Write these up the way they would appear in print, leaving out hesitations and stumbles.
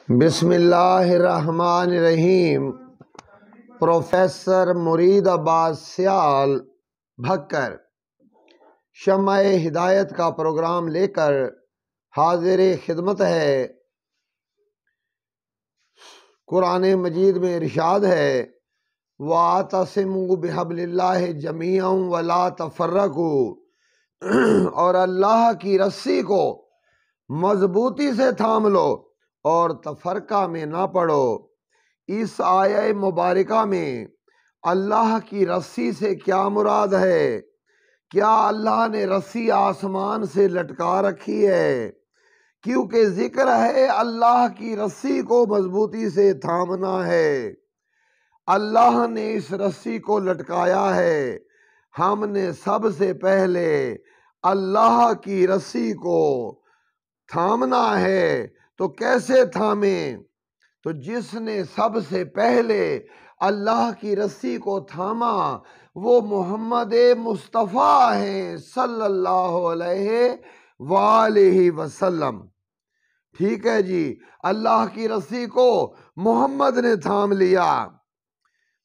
بسم اللہ الرحمن الرحیم۔ پروفیسر مرید عباس سیال بھکر شمع ہدایت کا پروگرام لے کر حاضر خدمت ہے۔ قرآن مجید میں ارشاد ہے وَاعْتَصِمُوا بِحَبْلِ اللَّهِ جَمِيعًا وَلَا تَفَرَّقُوا، اور اللہ کی رسی کو مضبوطی سے تھام لو اور تفرقہ میں نہ پڑو۔ اس آیہ مبارکہ میں اللہ کی رسی سے کیا مراد ہے؟ کیا اللہ نے رسی آسمان سے لٹکا رکھی ہے؟ کیونکہ ذکر ہے اللہ کی رسی کو مضبوطی سے تھامنا ہے۔ اللہ نے اس رسی کو لٹکایا ہے۔ ہم نے سب سے پہلے اللہ کی رسی کو تھامنا ہے، تو کیسے تھامیں؟ تو جس نے سب سے پہلے اللہ کی رسی کو تھاما وہ محمد مصطفیٰ ہیں صلی اللہ علیہ وآلہ وسلم۔ ٹھیک ہے جی، اللہ کی رسی کو محمد نے تھام لیا۔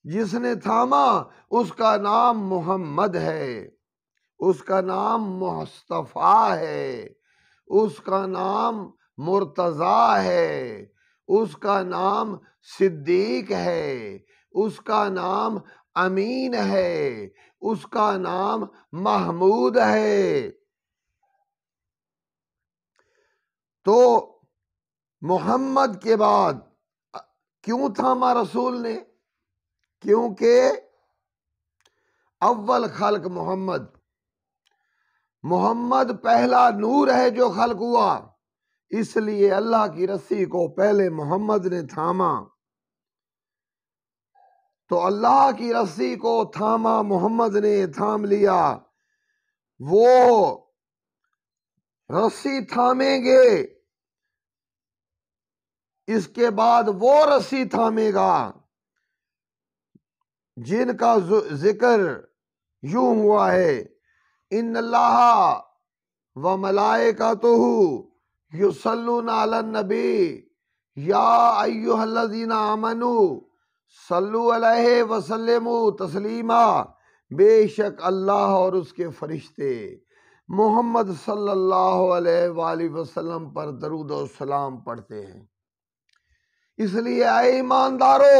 جس نے تھاما اس کا نام محمد ہے، اس کا نام مصطفیٰ ہے، اس کا نام مرتضیٰ ہے، اس کا نام صدیق ہے، اس کا نام امین ہے، اس کا نام محمود ہے۔ تو محمد کے بعد کیوں تھاما رسول نے؟ کیونکہ اول خلق محمد پہلا نور ہے جو خلق ہوا، اس لیے اللہ کی رسی کو پہلے محمد نے تھاما۔ تو اللہ کی رسی کو تھاما، محمد نے تھام لیا۔ وہ رسی تھامیں گے، اس کے بعد وہ رسی تھامے گا جن کا ذکر یوں ہوا ہے ان اللہ وملائکتہ یصلون علی النبی یا ایھا الذین آمنوا صلوا علیہ وسلموا تسلیما، بے شک اللہ اور اس کے فرشتے محمد صلی اللہ علیہ وآلہ وسلم پر درود و سلام پڑھتے ہیں۔ اس لیے اے ایماندارو،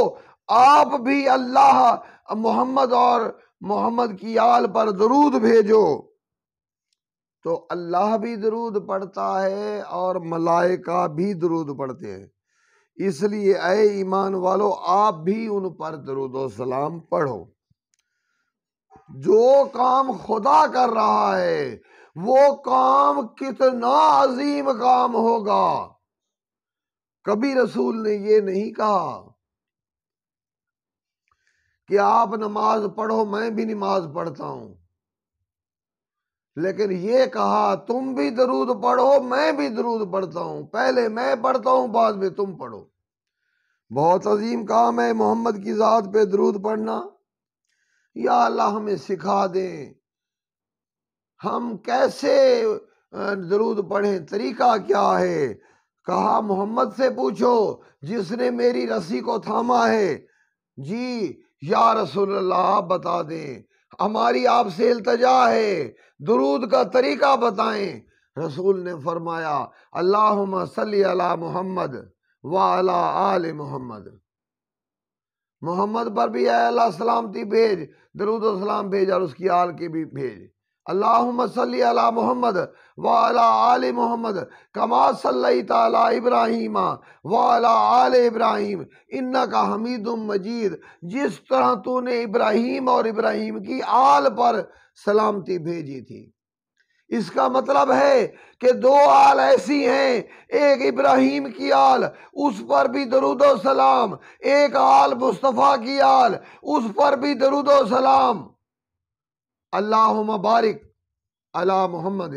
آپ بھی اللہ محمد اور محمد کی آل پر درود بھیجو۔ تو اللہ بھی درود پڑھتا ہے اور ملائکہ بھی درود پڑھتے ہیں، اس لیے اے ایمان والو آپ بھی ان پر درود و سلام پڑھو۔ جو کام خدا کر رہا ہے وہ کام کتنا عظیم کام ہوگا۔ کبھی رسول نے یہ نہیں کہا کہ آپ نماز پڑھو میں بھی نماز پڑھتا ہوں، لیکن یہ کہا تم بھی درود پڑھو میں بھی درود پڑھتا ہوں، پہلے میں پڑھتا ہوں بعد میں تم پڑھو۔ بہت عظیم کام ہے محمد کی ذات پہ درود پڑھنا۔ یا اللہ ہمیں سکھا دیں ہم کیسے درود پڑھیں، طریقہ کیا ہے؟ کہا محمد سے پوچھو جس نے میری رسی کو تھاما ہے۔ جی یا رسول اللہ آپ بتا دیں، ہماری آپ سے التجا ہے، درود کا طریقہ بتائیں۔ رسول نے فرمایا اللہم صلی علی محمد وعلی آل محمد۔ محمد پر بھی اے اللہ سلامتی بھیج، درود و سلام بھیج، اور اس کی آل کے بھی بھیج۔ اللہم صلی علی محمد وعلی آل محمد کما صلیت علی ابراہیم وعلی آل ابراہیم انک حمید مجید۔ جس طرح تو نے ابراہیم اور ابراہیم کی آل پر سلامتی بھیجی تھی۔ اس کا مطلب ہے کہ دو آل ایسی ہیں، ایک ابراہیم کی آل اس پر بھی درود و سلام، ایک آل مصطفیٰ کی آل اس پر بھی درود و سلام۔ اللہم بارک علی محمد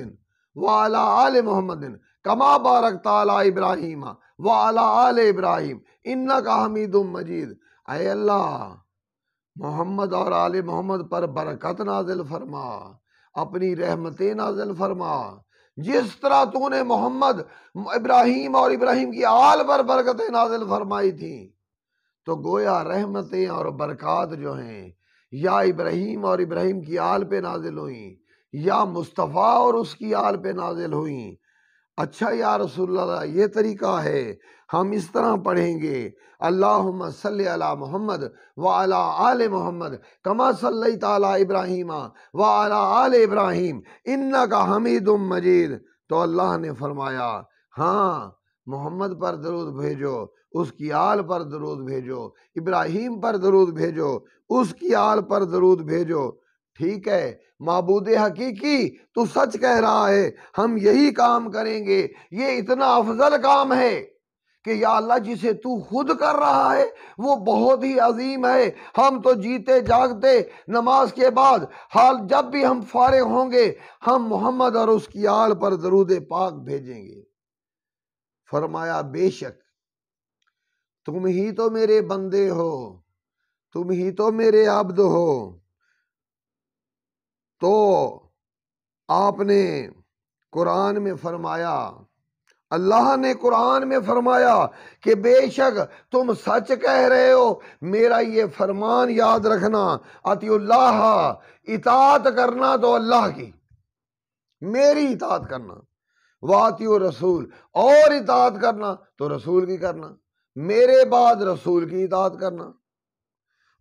وعلی آل محمد کما بارکت علی ابراہیم وعلی آل ابراہیم انک حمید مجید۔ اے اللہ محمد اور آل محمد پر برکت نازل فرما، اپنی رحمتیں نازل فرما، جس طرح تو نے محمد ابراہیم اور ابراہیم کی آل پر برکتیں نازل فرمائی تھیں، تو گویا رحمتیں اور برکات جو ہیں یا ابراہیم اور ابراہیم کی آل پہ نازل ہوئیں یا مصطفیٰ اور اس کی آل پہ نازل ہوئیں۔ اچھا یا رسول اللہ، یہ طریقہ ہے، ہم اس طرح پڑھیں گے، اللہم صلی علی محمد وعلی آل محمد کما صلیت علی ابراہیم وعلی آل ابراہیم انک حمید مجید۔ تو اللہ نے فرمایا ہاں محمد پر درود بھیجو، اس کی آل پر درود بھیجو، ابراہیم پر درود بھیجو، اس کی آل پر درود بھیجو۔ ٹھیک ہے معبود حقیقی، تو سچ کہہ رہا ہے، ہم یہی کام کریں گے۔ یہ اتنا افضل کام ہے کہ یا اللہ جسے تو خود کر رہا ہے وہ بہت ہی عظیم ہے۔ ہم تو جیتے جاگتے نماز کے بعد حال جب بھی ہم فارغ ہوں گے ہم محمد اور اس کی آل پر درود پاک بھیجیں گے۔ فرمایا بے شک تم ہی تو میرے بندے ہو، تم ہی تو میرے عبد ہو۔ تو آپ نے قرآن میں فرمایا، اللہ نے قرآن میں فرمایا کہ بے شک تم سچ کہہ رہے ہو، میرا یہ فرمان یاد رکھنا، اطیع اللہ، اطاعت کرنا تو اللہ کی، میری اطاعت کرنا، واطیع رسول، اور اطاعت کرنا تو رسول کی کرنا، میرے بعد رسول کی اطاعت کرنا،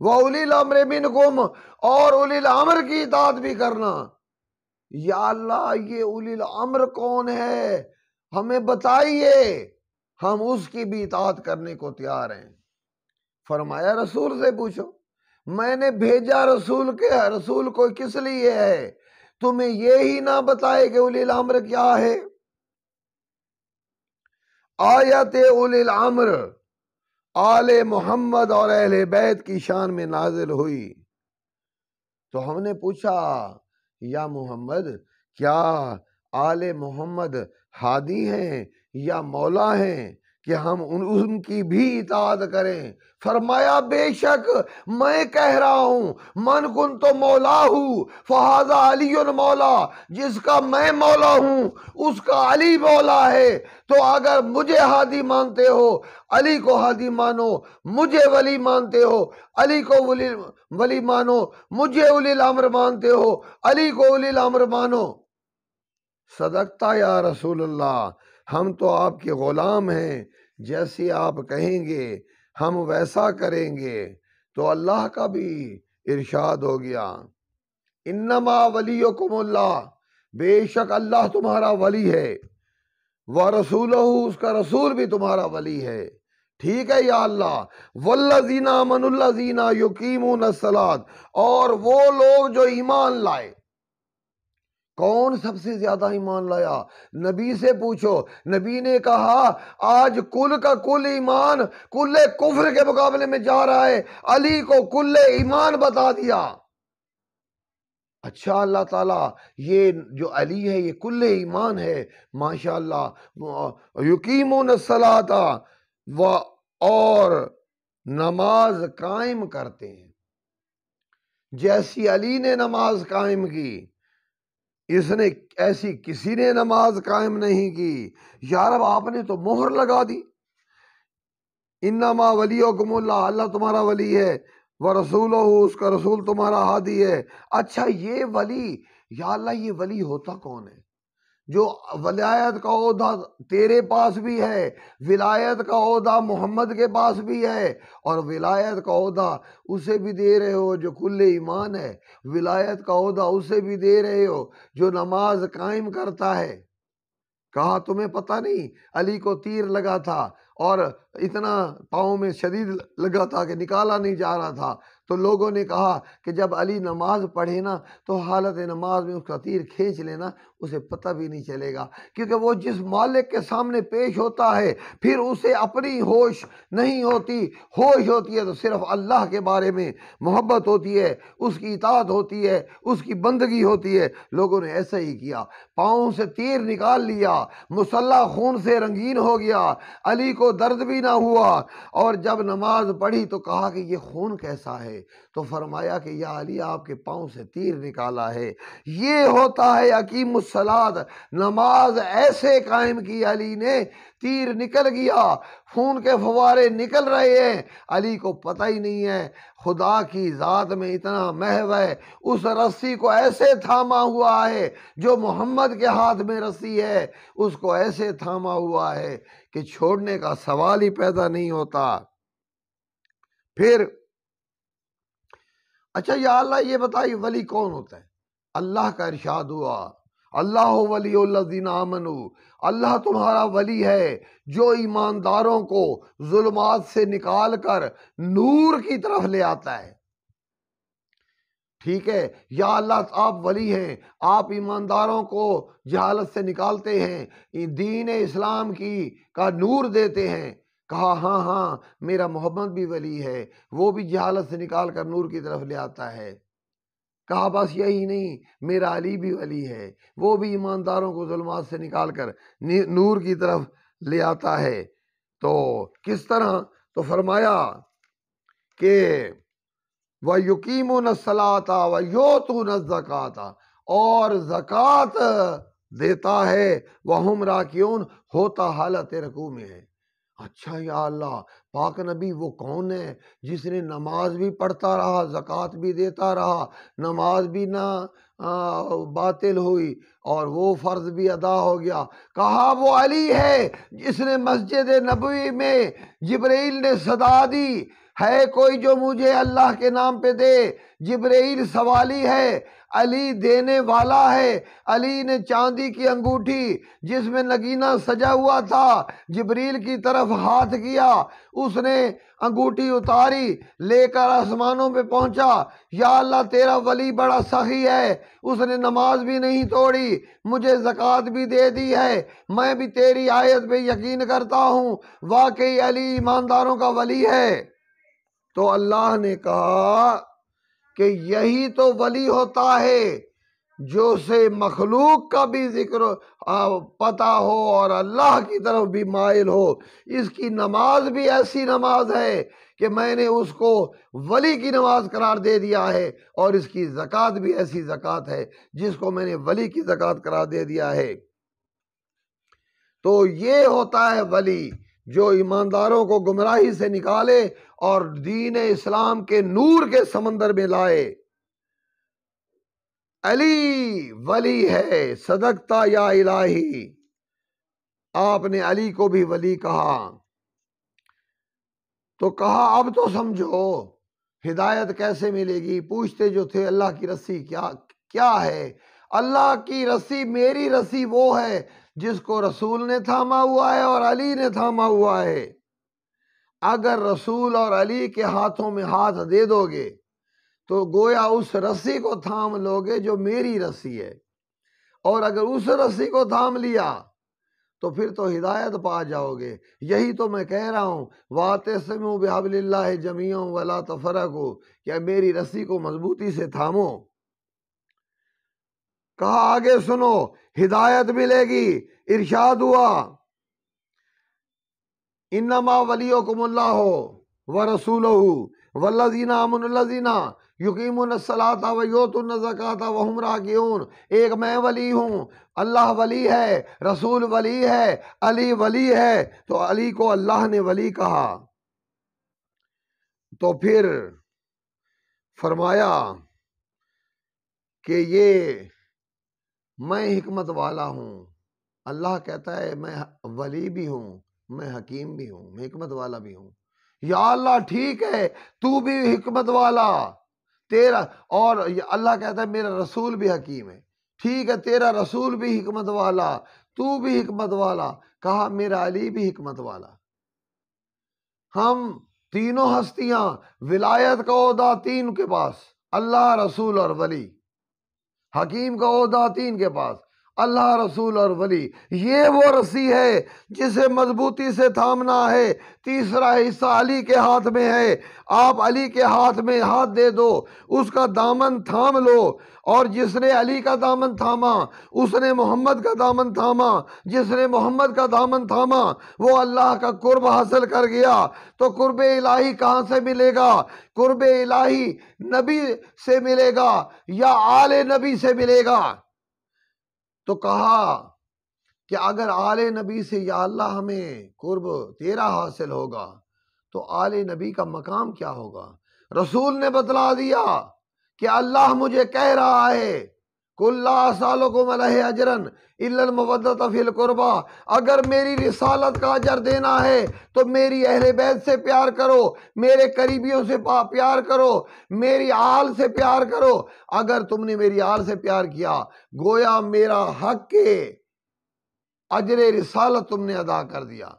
وَأُولِي الْأَمْرِ مِنْكُمْ، اور اولی الامر کی اطاعت بھی کرنا۔ یا اللہ یہ اولی الامر کون ہے ہمیں بتائیے، ہم اس کی بھی اطاعت کرنے کو تیار ہیں۔ فرمایا رسول سے پوچھو، میں نے بھیجا رسول کو کس لیے ہے؟ تمہیں یہی نہ بتائے کہ اولی الامر کیا ہے؟ آیت اولی الامر آل محمد اور اہل بیت کی شان میں نازل ہوئی، تو ہم نے پوچھا یا محمد کیا آل محمد ہادی ہیں یا مولا ہیں کہ ہم ان کی بھی اطاعت کریں؟ فرمایا بے شک میں کہہ رہا ہوں من کنت مولا ہوں فہذا علی مولا، جس کا میں مولا ہوں اس کا علی مولا ہے۔ تو اگر مجھے ہادی مانتے ہو علی کو ہادی مانو، مجھے ولی مانتے ہو علی کو ولی مانو، مجھے اولی الامر مانتے ہو علی کو اولی الامر مانو۔ صدقتا یا رسول اللہ، ہم تو آپ کے غلام ہیں، جیسے آپ کہیں گے ہم ویسا کریں گے۔ تو اللہ کا بھی ارشاد ہو گیا انما ولیکم اللہ، بے شک اللہ تمہارا ولی ہے، ورسولہ، اس کا رسول بھی تمہارا ولی ہے۔ ٹھیک ہے یا اللہ، والذین آمنوا الذین یقیمون الصلاۃ، اور وہ لوگ جو ایمان لائے۔ کون سب سے زیادہ ایمان لایا؟ نبی سے پوچھو، نبی نے کہا آج کل کا کل ایمان کل کفر کے مقابلے میں جا رہا ہے، علی کو کل ایمان بتا دیا۔ اچھا اللہ تعالیٰ یہ جو علی ہے یہ کل ایمان ہے، ماشاءاللہ، یقیمون الصلاۃ، اور نماز قائم کرتے ہیں، جیسی علی نے نماز قائم کی اس نے ایسی کسی نے نماز قائم نہیں کی۔ یا رب آپ نے تو مہر لگا دی، انما ولیکم اللہ، اللہ تمہارا ولی ہے، ورسولہ، اس کا رسول تمہارا ہادی ہے۔ اچھا یہ ولی، یا اللہ یہ ولی ہوتا کون ہے؟ جو ولایت کا عہدہ تیرے پاس بھی ہے، ولایت کا عہدہ محمد کے پاس بھی ہے، اور ولایت کا عہدہ اسے بھی دے رہے ہو جو کل ایمان ہے، ولایت کا عہدہ اسے بھی دے رہے ہو جو نماز قائم کرتا ہے۔ کہا تمہیں پتہ نہیں علی کو تیر لگا تھا اور اتنا پاؤں میں شدید لگا تھا کہ نکالا نہیں جا رہا تھا، تو لوگوں نے کہا کہ جب علی نماز پڑھے نا تو حالت نماز میں اس کا تیر کھینچ لینا، اسے پتہ بھی نہیں چلے گا، کیونکہ وہ جس مالک کے سامنے پیش ہوتا ہے پھر اسے اپنی ہوش نہیں ہوتی، ہوش ہوتی ہے تو صرف اللہ کے بارے میں محبت ہوتی ہے، اس کی اطاعت ہوتی ہے، اس کی بندگی ہوتی ہے۔ لوگوں نے ایسا ہی کیا، پاؤں سے تیر نکال لیا، مسلح خون سے رنگین ہو گیا، علی کو کو درد بھی نہ ہوا، اور جب نماز پڑھی تو کہا کہ یہ خون کیسا ہے؟ تو فرمایا کہ یا علی آپ کے پاؤں سے تیر نکالا ہے۔ یہ ہوتا ہے اقیم الصلاۃ، نماز ایسے قائم کی علی نے، تیر نکل گیا، خون کے فوارے نکل رہے ہیں، علی کو پتہ ہی نہیں ہے خدا کی ذات میں اتنا محو ہے، اس رسی کو ایسے تھاما ہوا ہے، جو محمد کے ہاتھ میں رسی ہے اس کو ایسے تھاما ہوا ہے کہ چھوڑنے کا سوال ہی پیدا نہیں ہوتا۔ پھر اچھا یا اللہ یہ بتائیے ولی کون ہوتا ہے؟ اللہ کا ارشاد ہوا اللہ ولی الذین آمنوا، اللہ تمہارا ولی ہے جو ایمانداروں کو ظلمات سے نکال کر نور کی طرف لے آتا ہے۔ ٹھیک ہے، یا اللہ آپ ولی ہیں، آپ ایمانداروں کو جہالت سے نکالتے ہیں، دین اسلام کا نور دیتے ہیں۔ کہا ہاں ہاں میرا محمد بھی ولی ہے، وہ بھی جہالت سے نکال کر نور کی طرف لے آتا ہے۔ کہا بس یہی نہیں، میرا علی بھی ولی ہے، وہ بھی ایمانداروں کو ظلمات سے نکال کر نور کی طرف لے آتا ہے۔ تو کس طرح؟ تو فرمایا کہ وَيُقِيمُونَ الصَّلَاةَ وَيُؤْتُونَ الزَّكَاةَ، اور زکوٰۃ دیتا ہے، وَهُمْ رَاكِعُونَ، ہوتا حالت رکوع میں ہے۔ اچھا یا اللہ پاک نبی وہ کون ہے جس نے نماز بھی پڑھتا رہا، زکوٰۃ بھی دیتا رہا، نماز بھی نہ باطل ہوئی اور وہ فرض بھی ادا ہو گیا؟ کہا وہ علی ہے جس نے مسجد نبوی میں جبرائیل نے صدا دی ہے کوئی جو مجھے اللہ کے نام پہ دے۔ جبرائیل سوالی ہے، علی دینے والا ہے۔ علی نے چاندی کی انگوٹھی جس میں نگینہ سجا ہوا تھا جبریل کی طرف ہاتھ کیا، اس نے انگوٹھی اتاری لے کر آسمانوں پہ پہنچا۔ یا اللہ تیرا ولی بڑا سخی ہے، اس نے نماز بھی نہیں توڑی، مجھے زکوٰۃ بھی دے دی ہے، میں بھی تیری آیت پہ یقین کرتا ہوں، واقعی علی ایمانداروں کا ولی ہے۔ تو اللہ نے کہا کہ یہی تو ولی ہوتا ہے جو سے مخلوق کا بھی ذکر پتہ ہو اور اللہ کی طرف بھی مائل ہو۔ اس کی نماز بھی ایسی نماز ہے کہ میں نے اس کو ولی کی نماز قرار دے دیا ہے، اور اس کی زکوٰۃ بھی ایسی زکوٰۃ ہے جس کو میں نے ولی کی زکوٰۃ قرار دے دیا ہے۔ تو یہ ہوتا ہے ولی جو ایمانداروں کو گمراہی سے نکالے اور دین اسلام کے نور کے سمندر میں لائے۔ علی ولی ہے، صدقتا یا الہی۔ آپ نے علی کو بھی ولی کہا۔ تو کہا اب تو سمجھو ہدایت کیسے ملے گی؟ پوچھتے جو تھے اللہ کی رسی کیا ہے؟ اللہ کی رسی، میری رسی وہ ہے جس کو رسول نے تھاما ہوا ہے اور علی نے تھاما ہوا ہے۔ اگر رسول اور علی کے ہاتھوں میں ہاتھ دے دو گے تو گویا اس رسی کو تھام لو گے جو میری رسی ہے، اور اگر اس رسی کو تھام لیا تو پھر تو ہدایت پا جاؤ گے۔ یہی تو میں کہہ رہا ہوں وَاعْتَصِمُوا بِحَبْلِ اللَّهِ جَمِيعًا وَلَا تَفَرَّقُوا، کہ میری رسی کو مضبوطی سے تھامو۔ کہا آگے سنو ہدایت ملے گی۔ ارشاد ہوا انما ولیکم اللہ ورسولہ والذین آمنوا الذین یقیمون الصلاۃ ویؤتون الزکاۃ وہم راکعون۔ ایک میں ولی ہوں، اللہ ولی ہے، رسول ولی ہے، علی ولی ہے، تو علی کو اللہ نے ولی کہا۔ تو پھر فرمایا کہ یہ میں حکمت والا ہوں۔ اللہ کہتا ہے میں ولی بھی ہوں، میں حکیم بھی ہوں، میں حکمت والا بھی ہوں۔ یا اللہ ٹھیک ہے تو بھی حکمت والا تیرا، اور اللہ کہتا ہے میرا رسول بھی حکیم ہے۔ ٹھیک ہے تیرا رسول بھی حکمت والا، تو بھی حکمت والا۔ کہا میرا علی بھی حکمت والا۔ ہم تینوں ہستیاں، ولایت کا عہدہ تین کے پاس، اللہ، رسول اور ولی۔ حکیم کا عہدہ تین کے پاس، اللہ رسول اور ولی، یہ وہ رسی ہے جسے مضبوطی سے تھامنا ہے۔ تیسرا حصہ علی کے ہاتھ میں ہے، آپ علی کے ہاتھ میں ہاتھ دے دو، اس کا دامن تھام لو، اور جس نے علی کا دامن تھاما اس نے محمد کا دامن تھاما، جس نے محمد کا دامن تھاما وہ اللہ کا قرب حاصل کر گیا۔ تو قرب الہی کہاں سے ملے گا؟ قرب الہی نبی سے ملے گا یا آل نبی سے ملے گا؟ تو کہا کہ اگر آل نبی سے یا اللہ ہمیں قرب تیرا حاصل ہوگا تو آل نبی کا مقام کیا ہوگا؟ رسول نے بتلا دیا کہ اللہ مجھے کہہ رہا ہے قُلْ لَا أَسْأَلُكُمْ عَلَيْهِ أَجْرًا إِلَّا الْمَوَدَّةَ فِي الْقُرْبَى، اگر میری رسالت کا اجر دینا ہے تو میری اہل بیت سے پیار کرو، میرے قریبیوں سے پیار کرو، میری آل سے پیار کرو۔ اگر تم نے میری آل سے پیار کیا گویا میرا حق کے اجر رسالت تم نے ادا کر دیا۔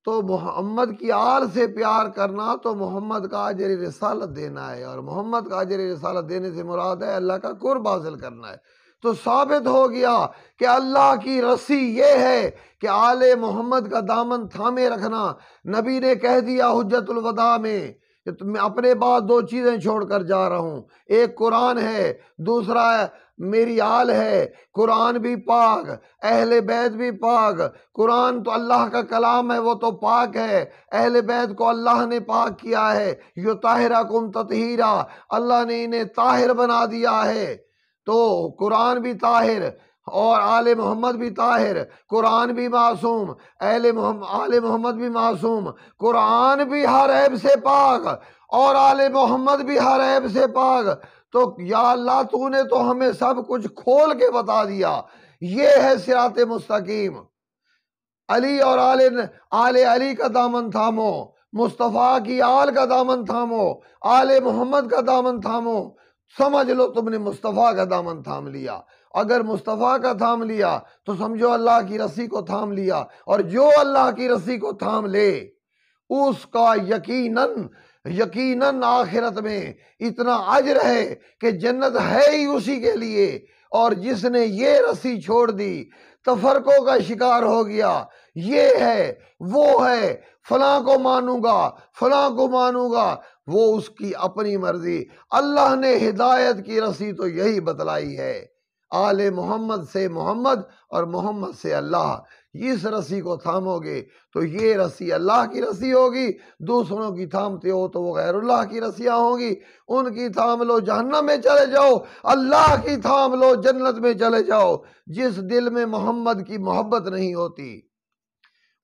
تو محمد کی آل سے پیار کرنا تو محمد کا اجر رسالت دینا ہے، اور محمد کا اجر رسالت دینے سے مراد ہے اللہ کا قرب حاصل کرنا ہے۔ تو ثابت ہو گیا کہ اللہ کی رسی یہ ہے کہ آل محمد کا دامن تھامے رکھنا۔ نبی نے کہہ دیا حجت الوداع میں کہ میں اپنے بعد دو چیزیں چھوڑ کر جا رہا ہوں، ایک قرآن ہے، دوسرا میری آل ہے۔ قرآن بھی پاک، اہل بیت بھی پاک۔ قرآن تو اللہ کا کلام ہے، وہ تو پاک ہے۔ اہل بیت کو اللہ نے پاک کیا ہے، یطہرکم تطہیرا، اللہ نے انہیں طاہر بنا دیا ہے۔ تو قرآن بھی طاہر اور آل محمد بھی طاہر، قرآن بھی معصوم، آل محمد بھی معصوم، قرآن بھی ہر عیب سے پاک اور آل محمد بھی ہر عیب سے پاک۔ تو یا اللہ تو نے تو ہمیں سب کچھ کھول کے بتا دیا، یہ ہے صراط مستقیم۔ علی اور آل علی کا دامن تھامو، مصطفیٰ کی آل کا دامن تھامو، آل محمد کا دامن تھامو۔ سمجھ لو تم نے مصطفیٰ کا دامن تھام لیا۔ اگر مصطفیٰ کا تھام لیا تو سمجھو اللہ کی رسی کو تھام لیا، اور جو اللہ کی رسی کو تھام لے اس کا یقیناً آخرت میں اتنا اجر ہے کہ جنت ہے ہی اسی کے لیے۔ اور جس نے یہ رسی چھوڑ دی تفرقوں کا شکار ہو گیا، یہ ہے وہ ہے، فلاں کو مانوں گا فلاں کو مانوں گا، وہ اس کی اپنی مرضی۔ اللہ نے ہدایت کی رسی تو یہی بتلائی ہے، آل محمد سے محمد اور محمد سے اللہ۔ اس رسی کو تھامو گے تو یہ رسی اللہ کی رسی ہوگی، دوسروں کی تھامتے ہو تو وہ غیر اللہ کی رسیاں ہوں گی۔ ان کی تھام لو جہنم میں چلے جاؤ، اللہ کی تھام لو جنت میں چلے جاؤ۔ جس دل میں محمد کی محبت نہیں ہوتی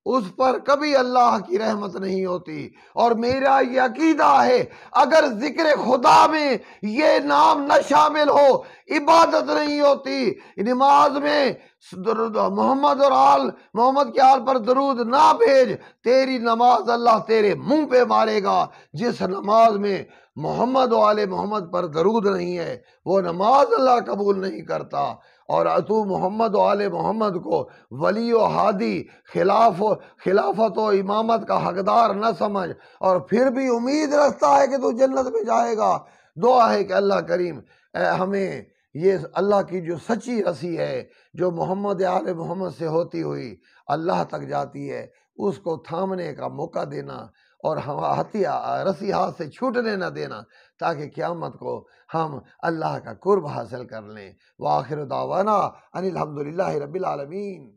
اس پر کبھی اللہ کی رحمت نہیں ہوتی۔ اور میرا یہ عقیدہ ہے اگر ذکر خدا میں یہ نام نہ شامل ہو عبادت نہیں ہوتی۔ نماز میں محمد اور آل محمد کے آل پر درود نہ بھیج، تیری نماز اللہ تیرے منہ پہ مارے گا۔ جس نماز میں محمد و آل محمد پر درود نہیں ہے وہ نماز اللہ قبول نہیں کرتا۔ اور تو محمد و آل محمد کو ولی و ہادی، خلافت و امامت کا حقدار نہ سمجھ، اور پھر بھی امید رکھتا ہے کہ تو جنت میں جائے گا۔ دعا ہے کہ اللہ کریم ہمیں یہ اللہ کی جو سچی رسی ہے جو محمد آل محمد سے ہوتی ہوئی اللہ تک جاتی ہے اس کو تھامنے کا موقع دینا، اور رسی ہاتھ سے چھوٹنے نہ دینا، تاکہ قیامت کو ہم اللہ کا قرب حاصل کر لیں۔ وآخر دعوانا ان الحمدللہ رب العالمین۔